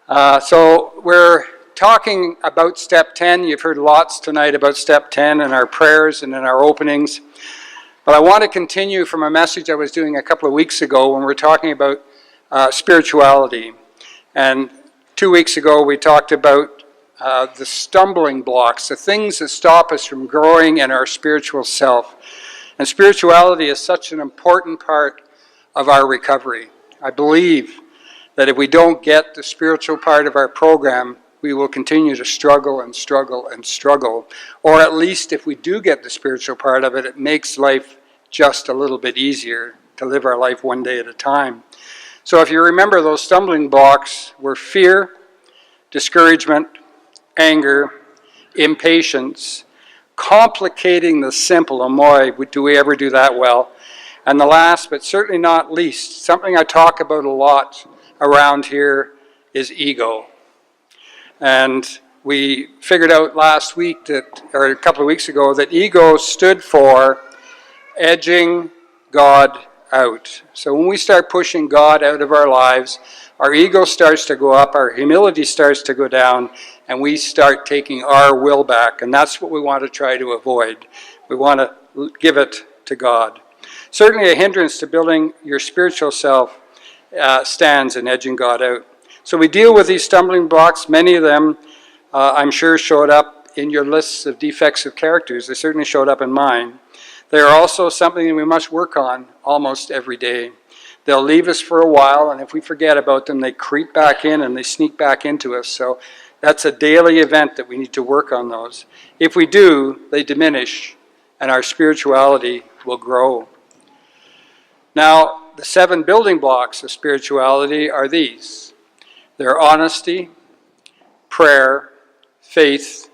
So we're talking about step 10. You've heard lots tonight about step 10 in our prayers and in our openings. But I want to continue from a message I was doing a couple of weeks ago when we're talking about spirituality. And 2 weeks ago we talked about the stumbling blocks, the things that stop us from growing in our spiritual self. And spirituality is such an important part of our recovery. I believe that if we don't get the spiritual part of our program, we will continue to struggle and struggle and struggle. Or at least if we do get the spiritual part of it, it makes life just a little bit easier to live our life one day at a time. So if you remember, those stumbling blocks were fear, discouragement, anger, impatience, complicating the simple. Oh boy, do we ever do that well. And the last, but certainly not least, something I talk about a lot around here is ego. And we figured out last week that, or a couple of weeks ago, that ego stood for edging God out. So when we start pushing God out of our lives, our ego starts to go up, our humility starts to go down, and we start taking our will back. And that's what we want to try to avoid. We want to give it to God. Certainly a hindrance to building your spiritual self stands in edging God out. So we deal with these stumbling blocks. Many of them, I'm sure, showed up in your lists of defects of characters. They certainly showed up in mine. They are also something that we must work on almost every day. They'll leave us for a while, and if we forget about them, they creep back in and they sneak back into us. So that's a daily event that we need to work on those. If we do, they diminish, and our spirituality will grow. Now, the 7 building blocks of spirituality are these. They're honesty, prayer, faith,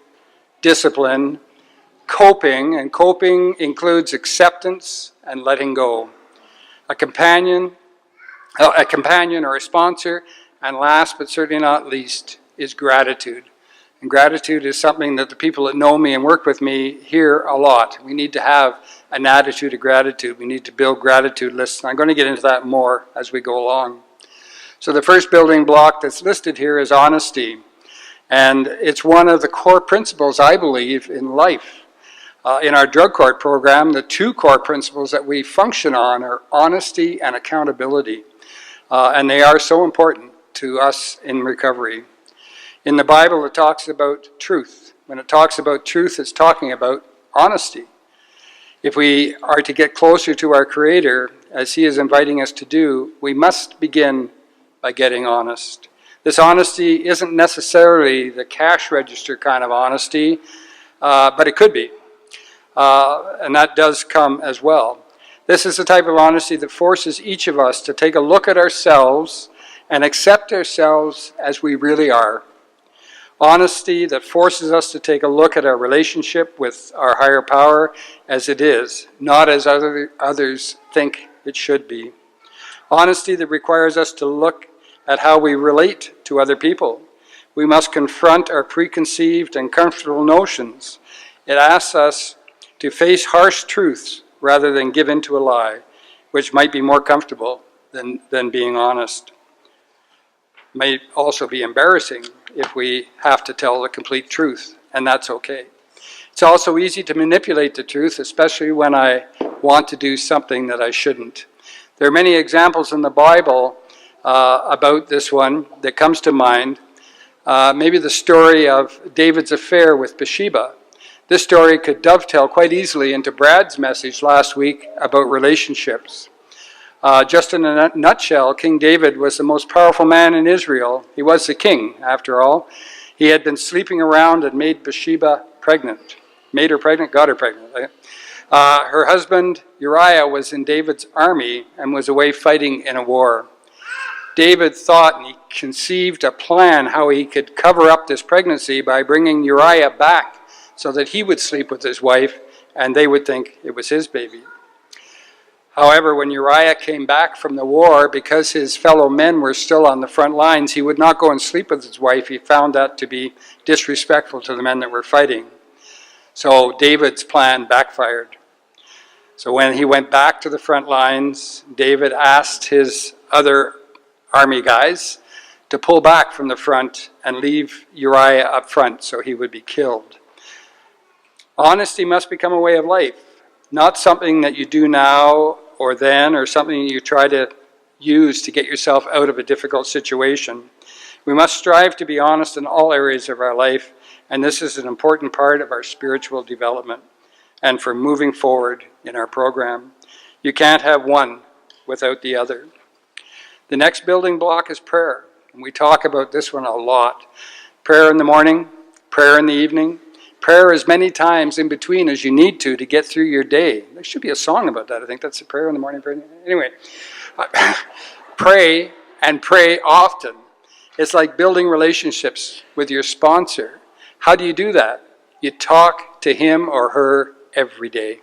discipline, coping, and coping includes acceptance and letting go. A companion or a sponsor, and last but certainly not least is gratitude. And gratitude is something that the people that know me and work with me hear a lot. We need to have an attitude of gratitude. We need to build gratitude lists. And I'm going to get into that more as we go along. So the first building block that's listed here is honesty. And it's one of the core principles, I believe, in life. In our drug court program, the 2 core principles that we function on are honesty and accountability. And they are so important to us in recovery. In the Bible, it talks about truth. When it talks about truth, it's talking about honesty. If we are to get closer to our Creator, as He is inviting us to do, we must begin by getting honest. This honesty isn't necessarily the cash register kind of honesty, but it could be. And that does come as well. This is the type of honesty that forces each of us to take a look at ourselves and accept ourselves as we really are. Honesty that forces us to take a look at our relationship with our higher power as it is, not as others think it should be. Honesty that requires us to look at how we relate to other people. We must confront our preconceived and comfortable notions. It asks us to face harsh truths rather than give in to a lie, which might be more comfortable than being honest. It may also be embarrassing if we have to tell the complete truth, and that's okay. It's also easy to manipulate the truth, especially when I want to do something that I shouldn't. There are many examples in the Bible about this one that comes to mind. Maybe the story of David's affair with Bathsheba. This story could dovetail quite easily into Brad's message last week about relationships. Just in a nutshell, King David was the most powerful man in Israel. He was the king, after all. He had been sleeping around and made Bathsheba pregnant. Made her pregnant, got her pregnant. Her husband, Uriah, was in David's army and was away fighting in a war. David thought, and he conceived a plan how he could cover up this pregnancy by bringing Uriah back so that he would sleep with his wife and they would think it was his baby. However, when Uriah came back from the war, because his fellow men were still on the front lines, he would not go and sleep with his wife. He found that to be disrespectful to the men that were fighting. So David's plan backfired. So when he went back to the front lines, David asked his other army guys to pull back from the front and leave Uriah up front so he would be killed. Honesty must become a way of life, not something that you do now or then, or something you try to use to get yourself out of a difficult situation. We must strive to be honest in all areas of our life, and this is an important part of our spiritual development and for moving forward in our program. You can't have one without the other. The next building block is prayer, and we talk about this one a lot. Prayer in the morning, prayer in the evening, prayer as many times in between as you need to get through your day. There should be a song about that. I think that's a prayer in the morning. Prayer. Anyway, pray and pray often. It's like building relationships with your sponsor. How do you do that? You talk to him or her every day.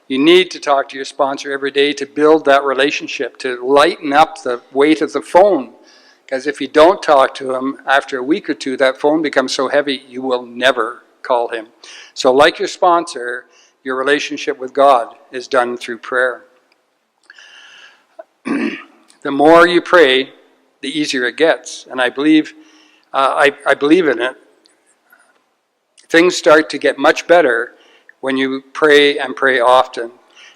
You need to talk to your sponsor every day to build that relationship, to lighten up the weight of the phone. Because if you don't talk to him, after a week or two, that phone becomes so heavy, you will never call him. So like your sponsor, your relationship with God is done through prayer. The more you pray, the easier it gets. And I believe in it. Things start to get much better when you pray and pray often.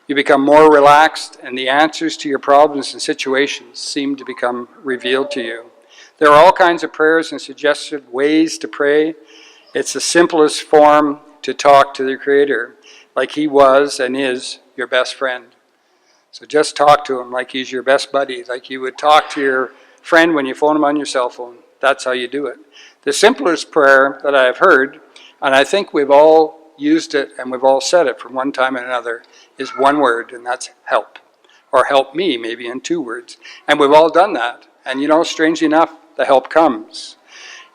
You become more relaxed, and the answers to your problems and situations seem to become revealed to you. There are all kinds of prayers and suggested ways to pray. It's the simplest form to talk to the Creator, like He was and is your best friend. So just talk to Him like He's your best buddy, like you would talk to your friend when you phone him on your cell phone. That's how you do it. The simplest prayer that I have heard, and I think we've all used it and we've all said it from one time and another, is one word, and that's help. Or help me, maybe in 2 words. And we've all done that. And you know, strangely enough, the help comes.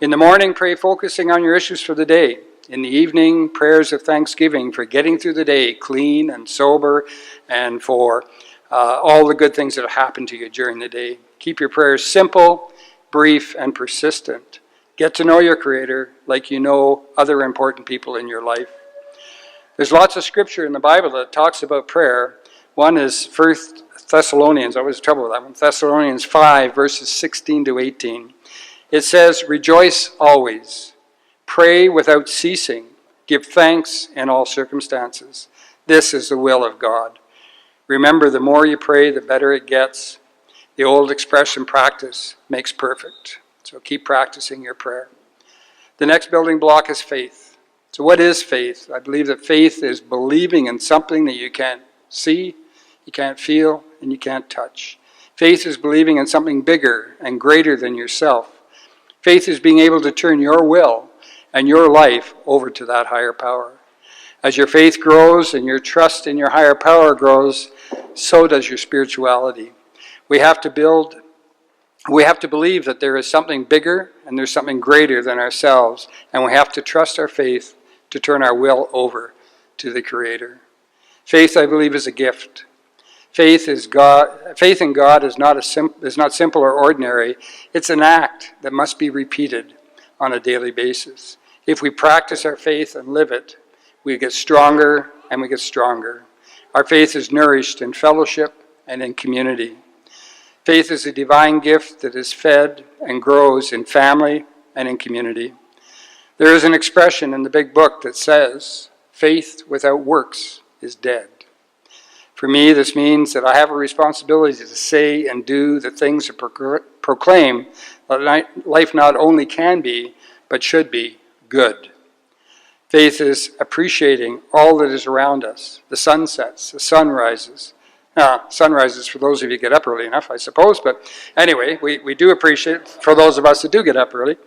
In the morning, pray focusing on your issues for the day. In the evening, prayers of thanksgiving for getting through the day clean and sober, and for all the good things that have happened to you during the day. Keep your prayers simple, brief, and persistent. Get to know your Creator like you know other important people in your life. There's lots of scripture in the Bible that talks about prayer. One is 1 Thessalonians, I was in trouble with that one, Thessalonians 5, verses 16 to 18. It says, "Rejoice always, pray without ceasing, give thanks in all circumstances. This is the will of God." Remember, the more you pray, the better it gets. The old expression, practice makes perfect. So keep practicing your prayer. The next building block is faith. So what is faith? I believe that faith is believing in something that you can't see, you can't feel, and you can't touch. Faith is believing in something bigger and greater than yourself. Faith is being able to turn your will and your life over to that higher power. As your faith grows and your trust in your higher power grows, so does your spirituality. We have to believe that there is something bigger and there's something greater than ourselves, and we have to trust our faith to turn our will over to the Creator. Faith, I believe, is a gift. Faith in God is not simple or ordinary. It's an act that must be repeated on a daily basis. If we practice our faith and live it, we get stronger and we get stronger. Our faith is nourished in fellowship and in community. Faith is a divine gift that is fed and grows in family and in community. There is an expression in the big book that says, "Faith without works is dead." For me, this means that I have a responsibility to say and do the things that proclaim that life not only can be, but should be good. Faith is appreciating all that is around us, the sunsets, the sunrises. Sunrises for those of you who get up early enough, I suppose, but anyway, we do appreciate, for those of us that do get up early,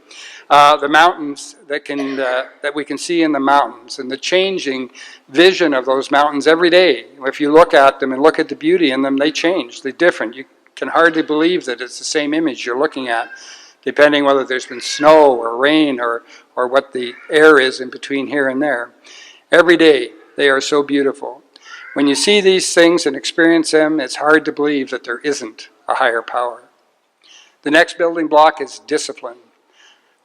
the mountains that we can see in the mountains, and the changing vision of those mountains every day. If you look at them and look at the beauty in them, they change, they're different. You can hardly believe that it's the same image you're looking at, depending whether there's been snow or rain or what the air is in between here and there. Every day, they are so beautiful. When you see these things and experience them, it's hard to believe that there isn't a higher power. The next building block is discipline.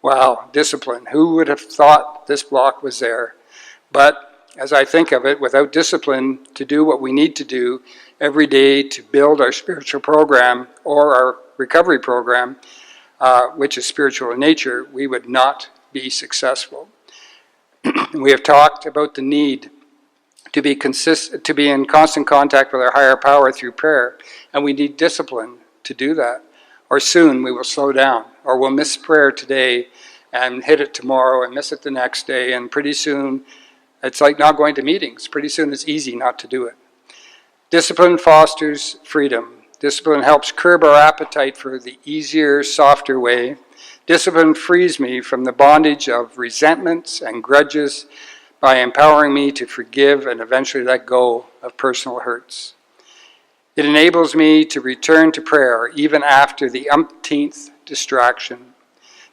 Wow, discipline. Who would have thought this block was there? But as I think of it, without discipline to do what we need to do every day to build our spiritual program or our recovery program, which is spiritual in nature, we would not be successful. We have talked about the need to be in constant contact with our higher power through prayer, and we need discipline to do that, or soon we will slow down, or we'll miss prayer today and hit it tomorrow and miss it the next day, and pretty soon it's like not going to meetings. Pretty soon it's easy not to do it. Discipline fosters freedom. Discipline helps curb our appetite for the easier, softer way. Discipline frees me from the bondage of resentments and grudges by empowering me to forgive and eventually let go of personal hurts. It enables me to return to prayer even after the umpteenth distraction.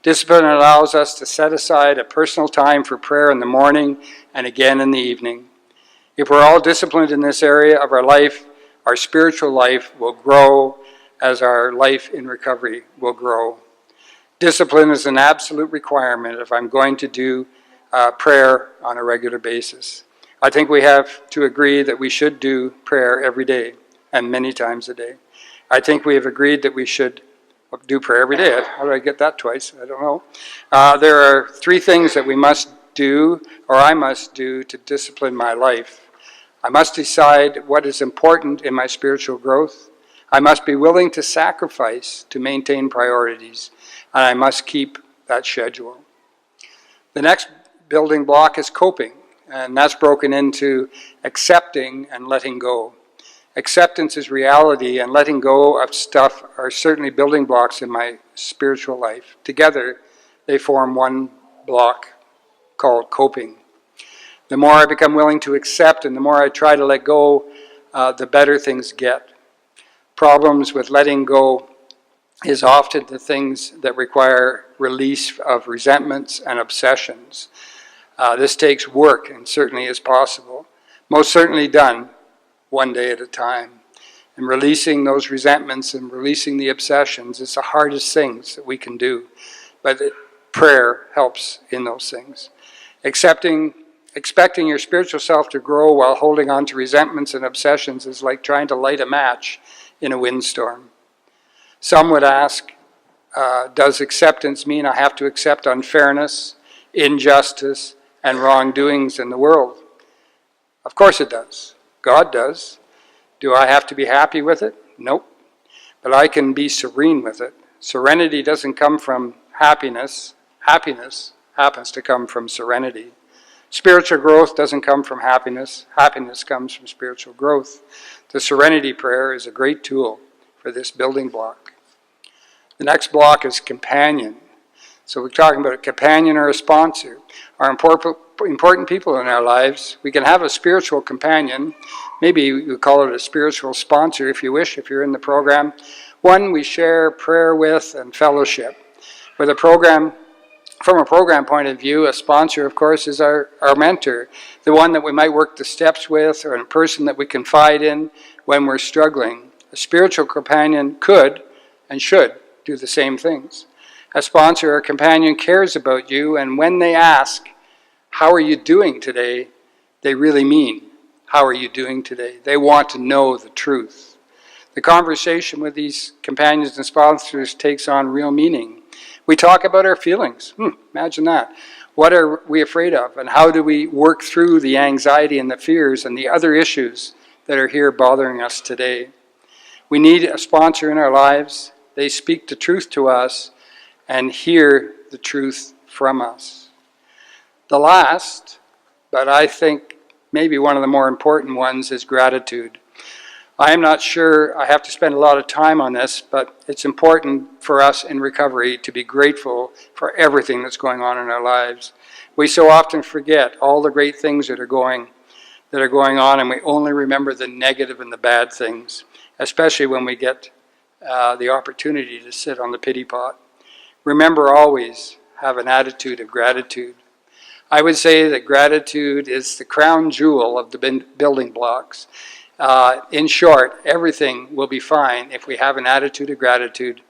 Discipline allows us to set aside a personal time for prayer in the morning and again in the evening. If we're all disciplined in this area of our life, our spiritual life will grow as our life in recovery will grow. Discipline is an absolute requirement if I'm going to do prayer on a regular basis. I think we have to agree that we should do prayer every day and many times a day. I think we have agreed that we should do prayer every day. How did I get that twice? I don't know. There are 3 things that we must do, or I must do, to discipline my life. I must decide what is important in my spiritual growth. I must be willing to sacrifice to maintain priorities, and I must keep that schedule. The next building block is coping, and that's broken into accepting and letting go. Acceptance is reality, and letting go of stuff are certainly building blocks in my spiritual life. Together, they form one block called coping. The more I become willing to accept and the more I try to let go, the better things get. Problems with letting go is often the things that require release of resentments and obsessions. This takes work and certainly is possible. Most certainly done one day at a time. And releasing those resentments and releasing the obsessions is the hardest things that we can do. But prayer helps in those things. Expecting your spiritual self to grow while holding on to resentments and obsessions is like trying to light a match in a windstorm. Some would ask, does acceptance mean I have to accept unfairness, injustice, and wrongdoings in the world? Of course it does. God does. Do I have to be happy with it? Nope. But I can be serene with it. Serenity doesn't come from happiness. Happiness happens to come from serenity. Spiritual growth doesn't come from happiness. Happiness comes from spiritual growth. The serenity prayer is a great tool for this building block. The next block is companion. So we're talking about a companion or a sponsor. Our important people in our lives. We can have a spiritual companion. Maybe you call it a spiritual sponsor if you wish, if you're in the program. One we share prayer with and fellowship. From a program point of view, a sponsor, of course, is our mentor, the one that we might work the steps with, or a person that we confide in when we're struggling. A spiritual companion could and should do the same things. A sponsor or companion cares about you, and when they ask, how are you doing today, they really mean, how are you doing today? They want to know the truth. The conversation with these companions and sponsors takes on real meaning. We talk about our feelings. Imagine that. What are we afraid of? And how do we work through the anxiety and the fears and the other issues that are here bothering us today? We need a sponsor in our lives. They speak the truth to us and hear the truth from us. The last, but I think maybe one of the more important ones, is gratitude. I'm not sure I have to spend a lot of time on this, but it's important for us in recovery to be grateful for everything that's going on in our lives. We so often forget all the great things that are going on, and we only remember the negative and the bad things, especially when we get the opportunity to sit on the pity pot. Remember, always have an attitude of gratitude. I would say that gratitude is the crown jewel of the building blocks. In short, everything will be fine if we have an attitude of gratitude.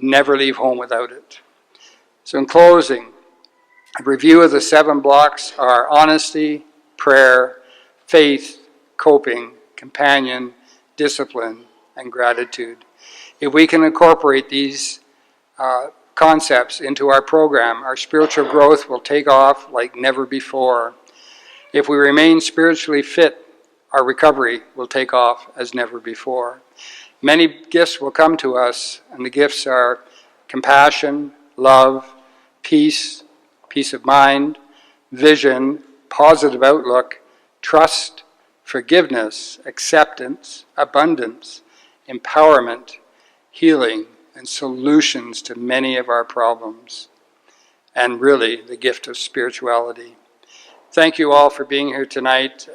Never leave home without it. So in closing, a review of the 7 blocks are honesty, prayer, faith, coping, companion, discipline, and gratitude. If we can incorporate these concepts into our program, our spiritual growth will take off like never before. If we remain spiritually fit, our recovery will take off as never before. Many gifts will come to us, and the gifts are compassion, love, peace, peace of mind, vision, positive outlook, trust, forgiveness, acceptance, abundance, empowerment, healing, and solutions to many of our problems, and really the gift of spirituality. Thank you all for being here tonight.